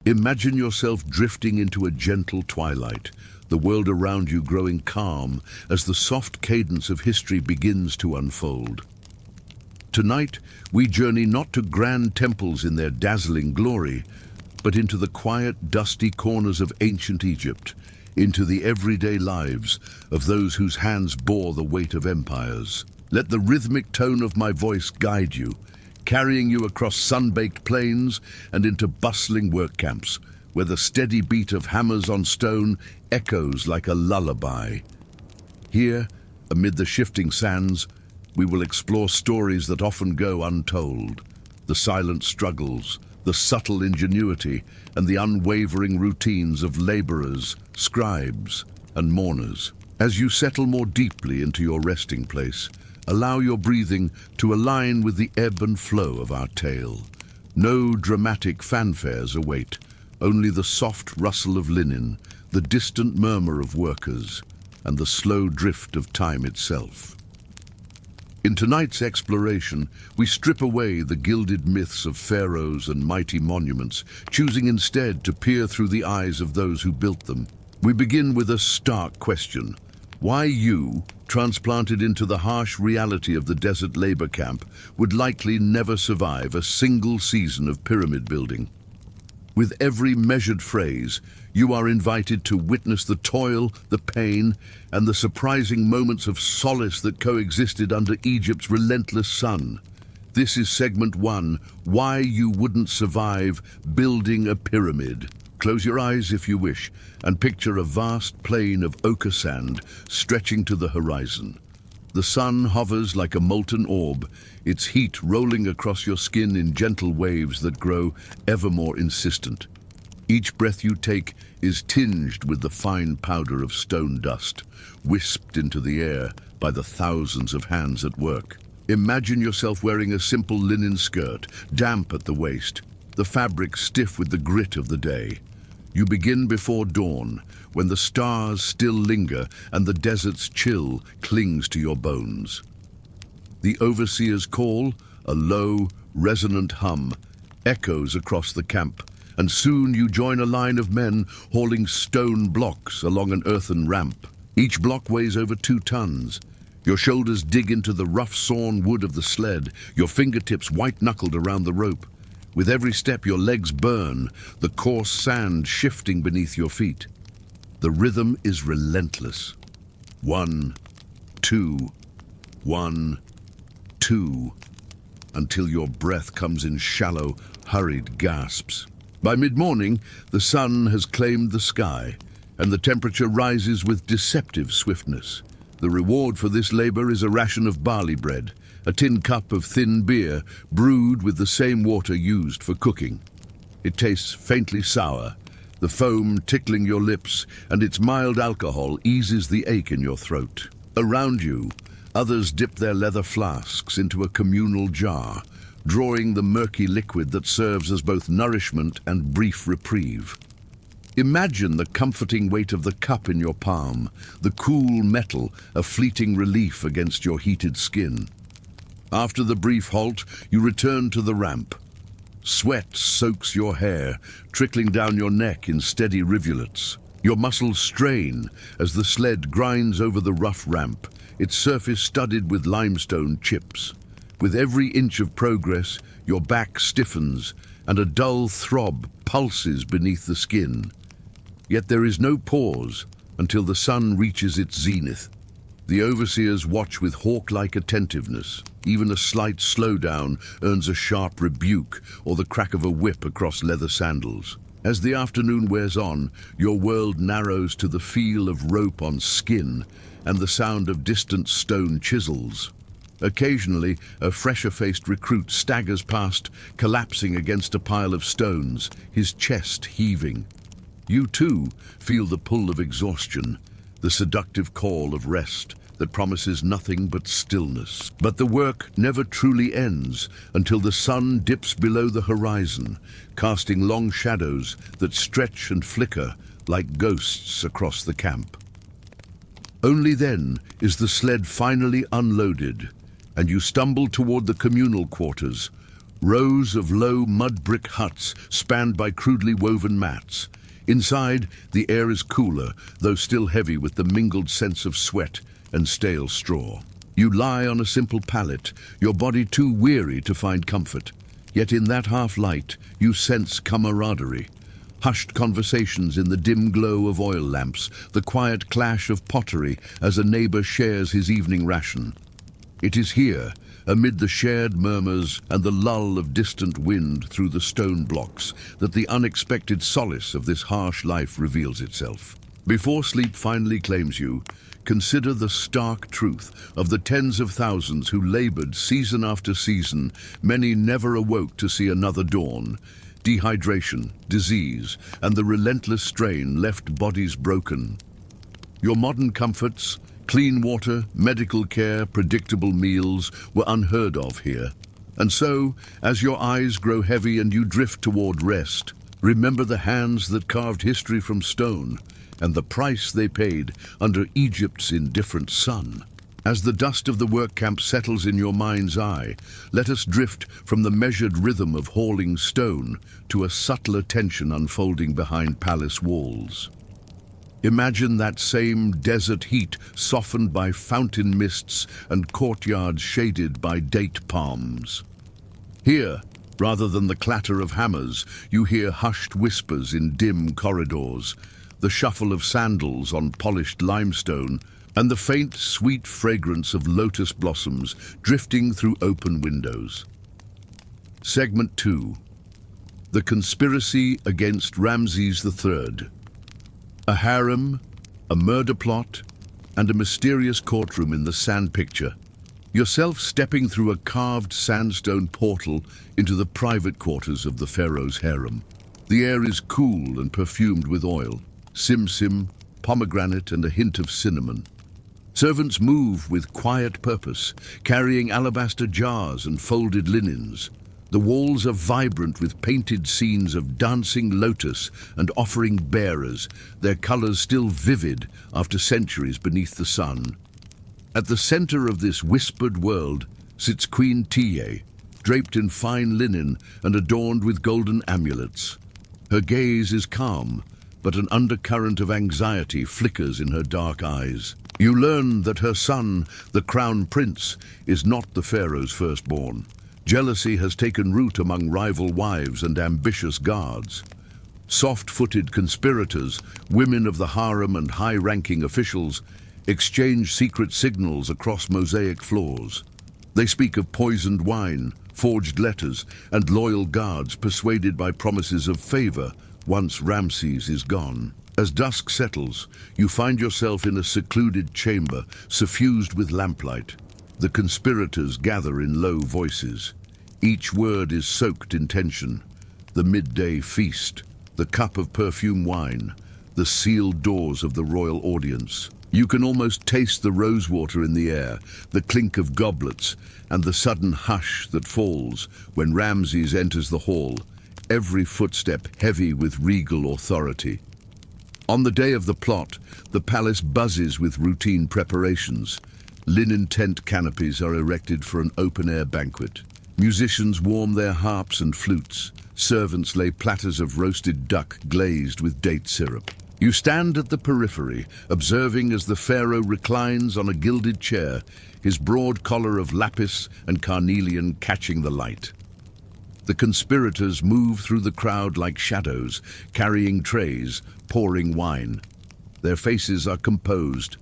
Imagine yourself drifting into a gentle twilight, the world around you growing calm as the soft cadence of history begins to unfold. Tonight, we journey not to grand temples in their dazzling glory, but into the quiet, dusty corners of ancient Egypt, into the everyday lives of those whose hands bore the weight of empires. Let the rhythmic tone of my voice guide you, carrying you across sun-baked plains and into bustling work camps, where the steady beat of hammers on stone echoes like a lullaby. Here, amid the shifting sands, we will explore stories that often go untold, the silent struggles, the subtle ingenuity, and the unwavering routines of laborers, scribes, and mourners. As you settle more deeply into your resting place, allow your breathing to align with the ebb and flow of our tale. No dramatic fanfares await, only the soft rustle of linen, the distant murmur of workers, and the slow drift of time itself. In tonight's exploration, we strip away the gilded myths of pharaohs and mighty monuments, choosing instead to peer through the eyes of those who built them. We begin with a stark question. Why you, transplanted into the harsh reality of the desert labor camp, would likely never survive a single season of pyramid building? With every measured phrase, you are invited to witness the toil, the pain, and the surprising moments of solace that coexisted under Egypt's relentless sun. This is segment 1, Why You Wouldn't Survive Building a Pyramid. Close your eyes if you wish, and picture a vast plain of ochre sand stretching to the horizon. The sun hovers like a molten orb, its heat rolling across your skin in gentle waves that grow ever more insistent. Each breath you take is tinged with the fine powder of stone dust, wisped into the air by the thousands of hands at work. Imagine yourself wearing a simple linen skirt, damp at the waist, the fabric stiff with the grit of the day. You begin before dawn, when the stars still linger and the desert's chill clings to your bones. The overseer's call, a low, resonant hum, echoes across the camp, and soon you join a line of men hauling stone blocks along an earthen ramp. Each block weighs over 2 tons. Your shoulders dig into the rough-sawn wood of the sled, your fingertips white-knuckled around the rope. With every step your legs burn, the coarse sand shifting beneath your feet. The rhythm is relentless. 1, 2, 1, 2, until your breath comes in shallow, hurried gasps. By mid-morning, the sun has claimed the sky, and the temperature rises with deceptive swiftness. The reward for this labor is a ration of barley bread, a tin cup of thin beer brewed with the same water used for cooking. It tastes faintly sour, the foam tickling your lips, and its mild alcohol eases the ache in your throat. Around you, others dip their leather flasks into a communal jar, drawing the murky liquid that serves as both nourishment and brief reprieve. Imagine the comforting weight of the cup in your palm, the cool metal a fleeting relief against your heated skin. After the brief halt, you return to the ramp. Sweat soaks your hair, trickling down your neck in steady rivulets. Your muscles strain as the sled grinds over the rough ramp, its surface studded with limestone chips. With every inch of progress, your back stiffens, and a dull throb pulses beneath the skin. Yet there is no pause until the sun reaches its zenith. The overseers watch with hawk-like attentiveness. Even a slight slowdown earns a sharp rebuke or the crack of a whip across leather sandals. As the afternoon wears on, your world narrows to the feel of rope on skin and the sound of distant stone chisels. Occasionally, a fresher-faced recruit staggers past, collapsing against a pile of stones, his chest heaving. You too feel the pull of exhaustion, the seductive call of rest that promises nothing but stillness. But the work never truly ends until the sun dips below the horizon, casting long shadows that stretch and flicker like ghosts across the camp. Only then is the sled finally unloaded, and you stumble toward the communal quarters, Rows of low mud brick huts spanned by crudely woven mats. Inside, the air is cooler, though still heavy with the mingled sense of sweat and stale straw. You lie on a simple pallet, your body too weary to find comfort. Yet in that half-light, you sense camaraderie. Hushed conversations in the dim glow of oil lamps, the quiet clash of pottery as a neighbor shares his evening ration. It is here, amid the shared murmurs and the lull of distant wind through the stone blocks, that the unexpected solace of this harsh life reveals itself. Before sleep finally claims you, consider the stark truth of the tens of thousands who labored season after season. Many never awoke to see another dawn. Dehydration, disease, and the relentless strain left bodies broken. Your modern comforts, clean water, medical care, predictable meals, were unheard of here. And so, as your eyes grow heavy and you drift toward rest, remember the hands that carved history from stone, and the price they paid under Egypt's indifferent sun. As the dust of the work camp settles in your mind's eye, let us drift from the measured rhythm of hauling stone to a subtler tension unfolding behind palace walls. Imagine that same desert heat softened by fountain mists and courtyards shaded by date palms. Here, rather than the clatter of hammers, you hear hushed whispers in dim corridors, the shuffle of sandals on polished limestone, and the faint, sweet fragrance of lotus blossoms drifting through open windows. Segment 2. The Conspiracy Against Ramses III. A harem, a murder plot, and a mysterious courtroom in the sand picture. Yourself stepping through a carved sandstone portal into the private quarters of the pharaoh's harem. The air is cool and perfumed with oil, sim-sim, pomegranate, and a hint of cinnamon. Servants move with quiet purpose, carrying alabaster jars and folded linens. The walls are vibrant with painted scenes of dancing lotus and offering bearers, their colors still vivid after centuries beneath the sun. At the center of this whispered world sits Queen Tiye, draped in fine linen and adorned with golden amulets. Her gaze is calm, but an undercurrent of anxiety flickers in her dark eyes. You learn that her son, the crown prince, is not the pharaoh's firstborn. Jealousy has taken root among rival wives and ambitious guards. Soft-footed conspirators, women of the harem and high-ranking officials, exchange secret signals across mosaic floors. They speak of poisoned wine, forged letters, and loyal guards persuaded by promises of favor once Ramses is gone. As dusk settles, you find yourself in a secluded chamber, suffused with lamplight. The conspirators gather in low voices. Each word is soaked in tension. The midday feast, the cup of perfume wine, the sealed doors of the royal audience. You can almost taste the rosewater in the air, the clink of goblets, and the sudden hush that falls when Ramses enters the hall, every footstep heavy with regal authority. On the day of the plot, the palace buzzes with routine preparations. Linen tent canopies are erected for an open-air banquet. Musicians warm their harps and flutes. Servants lay platters of roasted duck glazed with date syrup. You stand at the periphery, observing as the pharaoh reclines on a gilded chair, his broad collar of lapis and carnelian catching the light. The conspirators move through the crowd like shadows, carrying trays, pouring wine. Their faces are composed,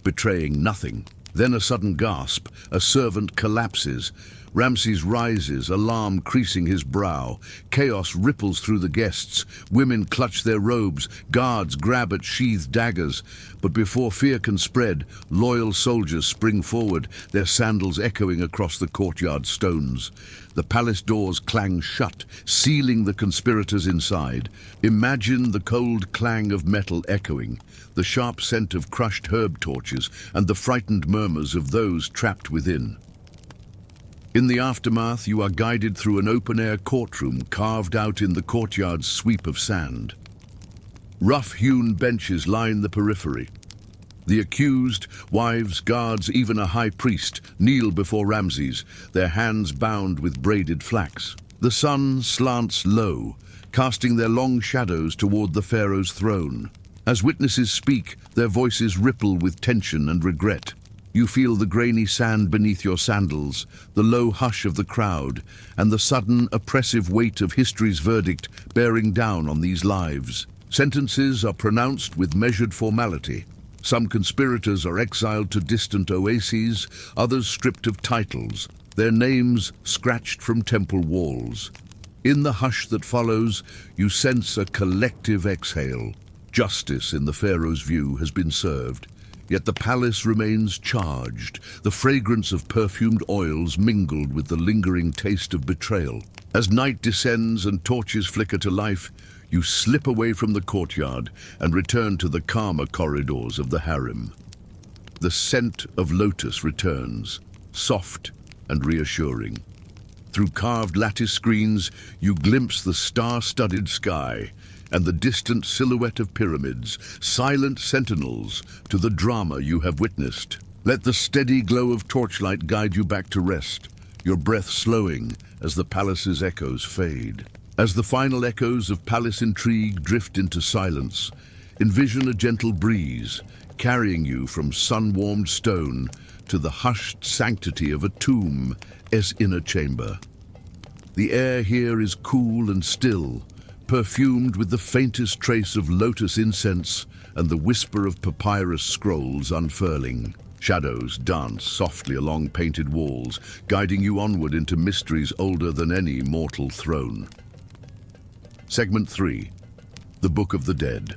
betraying nothing. Then a sudden gasp, a servant collapses. Ramses rises, alarm creasing his brow. Chaos ripples through the guests. Women clutch their robes, guards grab at sheathed daggers. But before fear can spread, loyal soldiers spring forward, their sandals echoing across the courtyard stones. The palace doors clang shut, sealing the conspirators inside. Imagine the cold clang of metal echoing, the sharp scent of crushed herb torches, and the frightened murmurs of those trapped within. In the aftermath, you are guided through an open-air courtroom carved out in the courtyard's sweep of sand. Rough-hewn benches line the periphery. The accused, wives, guards, even a high priest, kneel before Ramses, their hands bound with braided flax. The sun slants low, casting their long shadows toward the pharaoh's throne. As witnesses speak, their voices ripple with tension and regret. You feel the grainy sand beneath your sandals, the low hush of the crowd, and the sudden, oppressive weight of history's verdict bearing down on these lives. Sentences are pronounced with measured formality. Some conspirators are exiled to distant oases, others stripped of titles, their names scratched from temple walls. In the hush that follows, you sense a collective exhale. Justice, in the pharaoh's view, has been served. Yet the palace remains charged, the fragrance of perfumed oils mingled with the lingering taste of betrayal. As night descends and torches flicker to life, you slip away from the courtyard and return to the calmer corridors of the harem. The scent of lotus returns, soft and reassuring. Through carved lattice screens, you glimpse the star-studded sky and the distant silhouette of pyramids, silent sentinels to the drama you have witnessed. Let the steady glow of torchlight guide you back to rest, your breath slowing as the palace's echoes fade. As the final echoes of palace intrigue drift into silence, envision a gentle breeze carrying you from sun-warmed stone to the hushed sanctity of a tomb as inner chamber. The air here is cool and still, perfumed with the faintest trace of lotus incense and the whisper of papyrus scrolls unfurling. Shadows dance softly along painted walls, guiding you onward into mysteries older than any mortal throne. Segment 3. The Book of the Dead.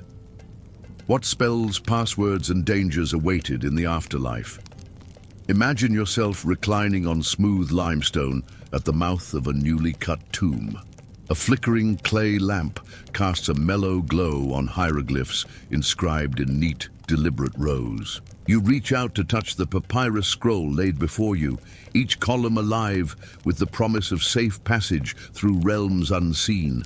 What spells, passwords, and dangers awaited in the afterlife? Imagine yourself reclining on smooth limestone at the mouth of a newly cut tomb. A flickering clay lamp casts a mellow glow on hieroglyphs inscribed in neat, deliberate rows. You reach out to touch the papyrus scroll laid before you, each column alive with the promise of safe passage through realms unseen.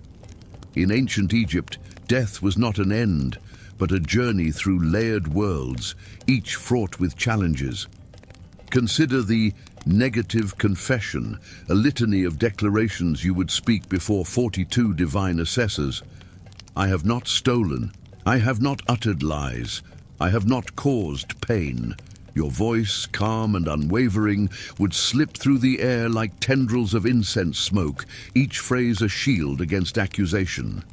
In ancient Egypt, death was not an end, but a journey through layered worlds, each fraught with challenges. Consider the negative confession, a litany of declarations you would speak before 42 divine assessors. I have not stolen. I have not uttered lies. I have not caused pain. Your voice, calm and unwavering, would slip through the air like tendrils of incense smoke, each phrase a shield against accusation.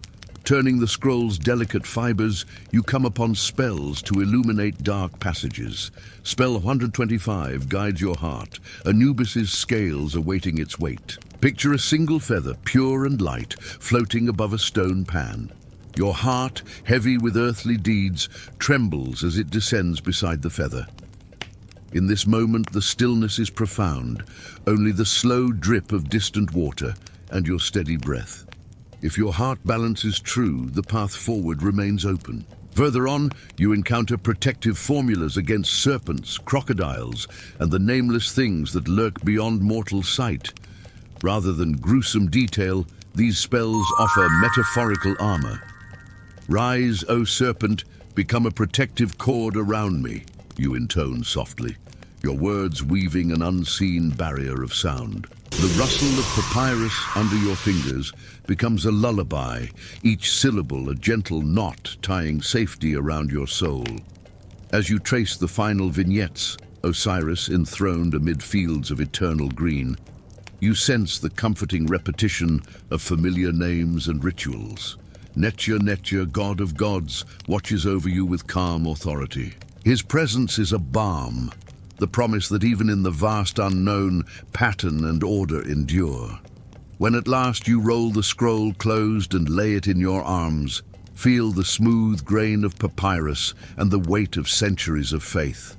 Turning the scroll's delicate fibers, you come upon spells to illuminate dark passages. Spell 125 guides your heart, Anubis's scales awaiting its weight. Picture a single feather, pure and light, floating above a stone pan. Your heart, heavy with earthly deeds, trembles as it descends beside the feather. In this moment, the stillness is profound, only the slow drip of distant water and your steady breath. If your heart balance is true, the path forward remains open. Further on, you encounter protective formulas against serpents, crocodiles, and the nameless things that lurk beyond mortal sight. Rather than gruesome detail, these spells offer metaphorical armor. Rise, O serpent, become a protective cord around me, you intone softly, your words weaving an unseen barrier of sound. The rustle of papyrus under your fingers becomes a lullaby, each syllable a gentle knot tying safety around your soul. As you trace the final vignettes, Osiris enthroned amid fields of eternal green, you sense the comforting repetition of familiar names and rituals. Netja, Netja, god of gods, watches over you with calm authority. His presence is a balm, the promise that even in the vast unknown, pattern and order endure. When at last you roll the scroll closed and lay it in your arms, feel the smooth grain of papyrus and the weight of centuries of faith.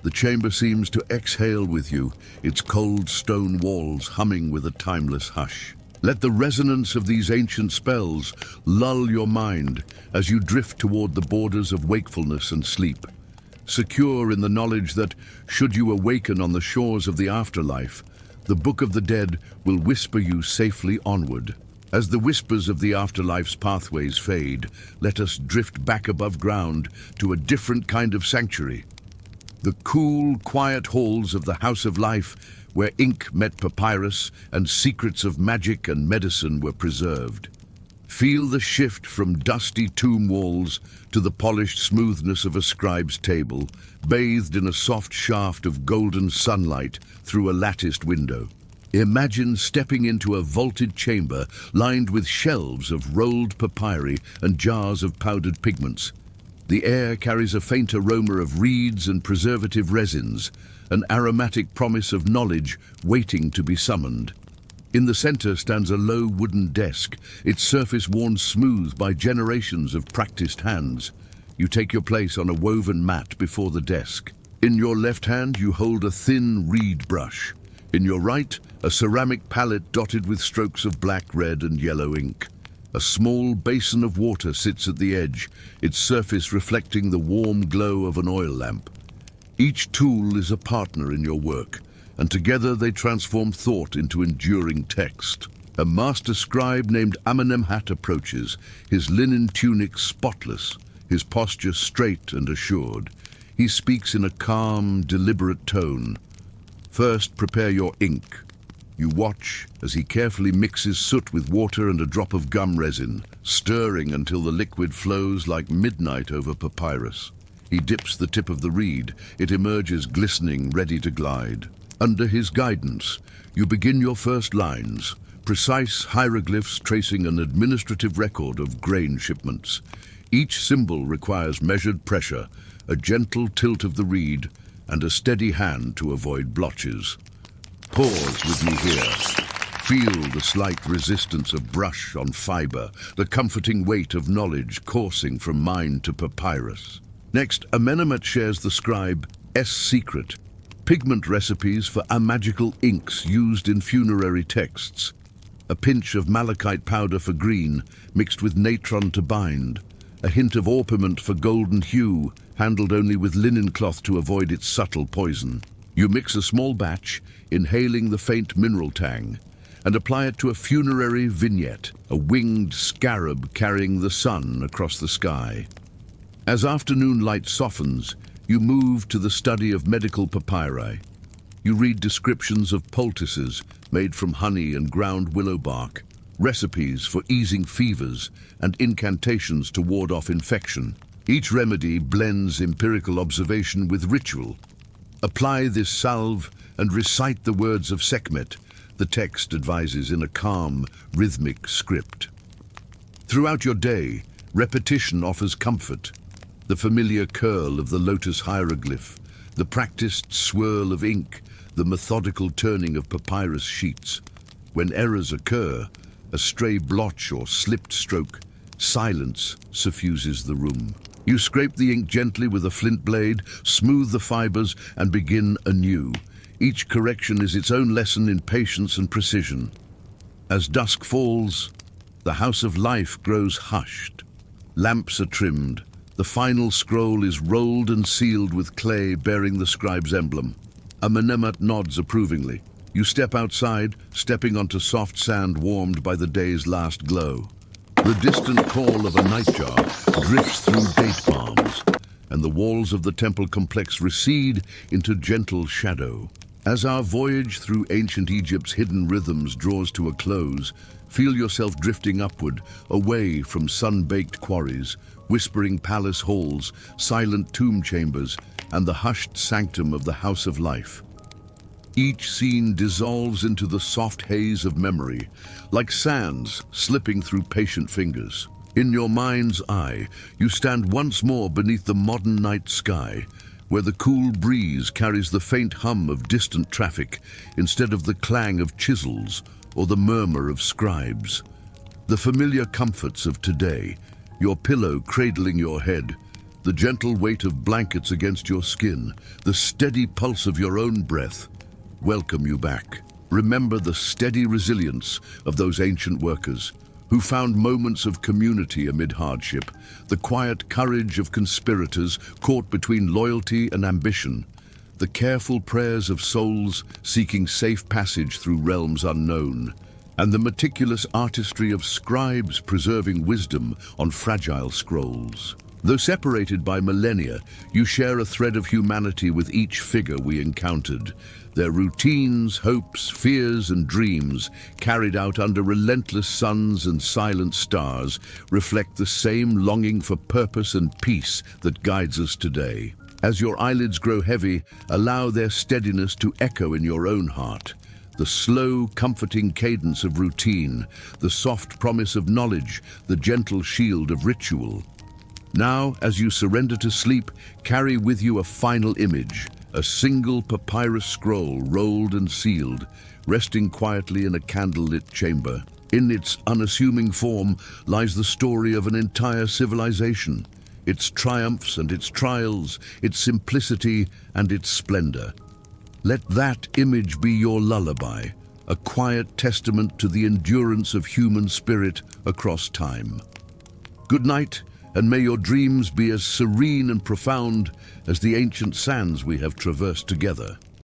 The chamber seems to exhale with you, its cold stone walls humming with a timeless hush. Let the resonance of these ancient spells lull your mind as you drift toward the borders of wakefulness and sleep. Secure in the knowledge that, should you awaken on the shores of the afterlife, the Book of the Dead will whisper you safely onward. As the whispers of the afterlife's pathways fade, let us drift back above ground to a different kind of sanctuary. The cool, quiet halls of the House of Life, where ink met papyrus and secrets of magic and medicine were preserved. Feel the shift from dusty tomb walls to the polished smoothness of a scribe's table, bathed in a soft shaft of golden sunlight through a latticed window. Imagine stepping into a vaulted chamber lined with shelves of rolled papyri and jars of powdered pigments. The air carries a faint aroma of reeds and preservative resins, an aromatic promise of knowledge waiting to be summoned. In the center stands a low wooden desk, its surface worn smooth by generations of practiced hands. You take your place on a woven mat before the desk. In your left hand, you hold a thin reed brush. In your right, a ceramic palette dotted with strokes of black, red, and yellow ink. A small basin of water sits at the edge, its surface reflecting the warm glow of an oil lamp. Each tool is a partner in your work, and together they transform thought into enduring text. A master scribe named Amenemhat approaches, his linen tunic spotless, his posture straight and assured. He speaks in a calm, deliberate tone. First, prepare your ink. You watch as he carefully mixes soot with water and a drop of gum resin, stirring until the liquid flows like midnight over papyrus. He dips the tip of the reed. It emerges glistening, ready to glide. Under his guidance, you begin your first lines, precise hieroglyphs tracing an administrative record of grain shipments. Each symbol requires measured pressure, a gentle tilt of the reed, and a steady hand to avoid blotches. Pause with me here. Feel the slight resistance of brush on fiber, the comforting weight of knowledge coursing from mind to papyrus. Next, Amenemhat shares the scribe's secret, pigment recipes for amagical inks used in funerary texts. A pinch of malachite powder for green, mixed with natron to bind. A hint of orpiment for golden hue, handled only with linen cloth to avoid its subtle poison. You mix a small batch, inhaling the faint mineral tang, and apply it to a funerary vignette, a winged scarab carrying the sun across the sky. As afternoon light softens, you move to the study of medical papyri. You read descriptions of poultices made from honey and ground willow bark, recipes for easing fevers, and incantations to ward off infection. Each remedy blends empirical observation with ritual. Apply this salve and recite the words of Sekhmet, the text advises in a calm, rhythmic script. Throughout your day, repetition offers comfort. The familiar curl of the lotus hieroglyph, the practiced swirl of ink, the methodical turning of papyrus sheets. When errors occur, a stray blotch or slipped stroke, silence suffuses the room. You scrape the ink gently with a flint blade, smooth the fibers, and begin anew. Each correction is its own lesson in patience and precision. As dusk falls, the house of life grows hushed. Lamps are trimmed. The final scroll is rolled and sealed with clay bearing the scribe's emblem. Amenemhat nods approvingly. You step outside, stepping onto soft sand warmed by the day's last glow. The distant call of a nightjar drifts through date palms, and the walls of the temple complex recede into gentle shadow. As our voyage through ancient Egypt's hidden rhythms draws to a close, feel yourself drifting upward, away from sun-baked quarries, whispering palace halls, silent tomb chambers, and the hushed sanctum of the house of life. Each scene dissolves into the soft haze of memory, like sands slipping through patient fingers. In your mind's eye, you stand once more beneath the modern night sky, where the cool breeze carries the faint hum of distant traffic instead of the clang of chisels or the murmur of scribes. The familiar comforts of today, your pillow cradling your head, the gentle weight of blankets against your skin, the steady pulse of your own breath, welcome you back. Remember the steady resilience of those ancient workers who found moments of community amid hardship, the quiet courage of conspirators caught between loyalty and ambition, the careful prayers of souls seeking safe passage through realms unknown, and the meticulous artistry of scribes preserving wisdom on fragile scrolls. Though separated by millennia, you share a thread of humanity with each figure we encountered. Their routines, hopes, fears, and dreams, carried out under relentless suns and silent stars, reflect the same longing for purpose and peace that guides us today. As your eyelids grow heavy, allow their steadiness to echo in your own heart. The slow, comforting cadence of routine, the soft promise of knowledge, the gentle shield of ritual. Now, as you surrender to sleep, carry with you a final image, a single papyrus scroll rolled and sealed, resting quietly in a candlelit chamber. In its unassuming form lies the story of an entire civilization, its triumphs and its trials, its simplicity and its splendor. Let that image be your lullaby, a quiet testament to the endurance of human spirit across time. Good night, and may your dreams be as serene and profound as the ancient sands we have traversed together.